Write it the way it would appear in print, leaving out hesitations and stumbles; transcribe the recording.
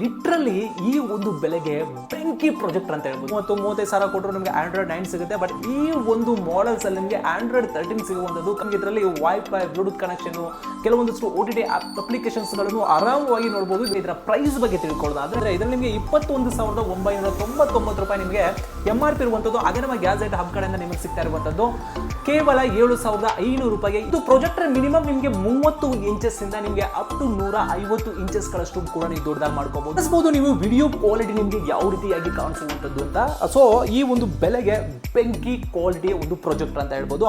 Literally ಈ ಒಂದು ಬೆಲೆಗೆ ಬೆಂಕಿ ಪ್ರಾಜೆಕ್ಟರ್ ಅಂತ ಹೇಳ್ಬೋದು. 35 ಸಾವಿರ ಕೊಟ್ಟರು ನಿಮಗೆ ಆಂಡ್ರಾಯ್ಡ್ 9 ಸಿಗುತ್ತೆ. ಬಟ್ ಈ ಒಂದು ಮಾಡೆಲ್ಸ್ ಅಲ್ಲಿ ನಿಮಗೆ ಆಂಡ್ರಾಯ್ಡ್ 13 ಸಿಗುವಂಥದ್ದು. ಇದರಲ್ಲಿ ವೈಫೈ, ಬ್ಲೂಟೂತ್ ಕನೆಕ್ಷನ್, ಕೆಲವೊಂದಷ್ಟು OTT ಅಪ್ಲಿಕೇಶನ್ಸ್ ಗಳನ್ನು ಆರಾಮವಾಗಿ ನೋಡಬಹುದು. ಇದರ ಪ್ರೈಸ್ ಬಗ್ಗೆ ತಿಳ್ಕೊಳ್ಳೋದಾದ್ರೆ ಇದರಲ್ಲಿ ನಿಮಗೆ 21,999 ರೂಪಾಯಿ ನಿಮಗೆ MRP ಇರುವಂಥದ್ದು. ಅಗರ್ಮ ಗ್ಯಾಜೆಟ್ ಹಬ್ ಕಡೆಯಿಂದ ನಿಮಗೆ ಸಿಗ್ತಾ ಇರುವಂಥದ್ದು ಕೇವಲ 7,500 ರೂಪಾಯಿಗೆ. ಇದು ಪ್ರೊಜೆಕ್ಟರ್ ಮಿನಿಮಮ್ ನಿಮಗೆ 30 ಇಂಚಸ್ ಇಂದ ನಿಮಗೆ ಅಪ್ ಟು 150 ಇಂಚಸ್ ಗಳಷ್ಟು ಕೂಡ ನೀವು ದೊಡ್ಡದಾಗಿ ಮಾಡ್ಕೋಬಹುದು. ನೀವು ವಿಡಿಯೋ ಕ್ವಾಲಿಟಿ ನಿಮಗೆ ಯಾವ ರೀತಿಯಾಗಿ ಕಾಣಿಸುವಂಥದ್ದು ಅಂತ. ಸೊ ಈ ಒಂದು ಬೆಲೆಗೆ ಬೆಂಕಿ ಕ್ವಾಲಿಟಿ ಒಂದು ಪ್ರೊಜೆಕ್ಟರ್ ಅಂತ ಹೇಳ್ಬೋದು.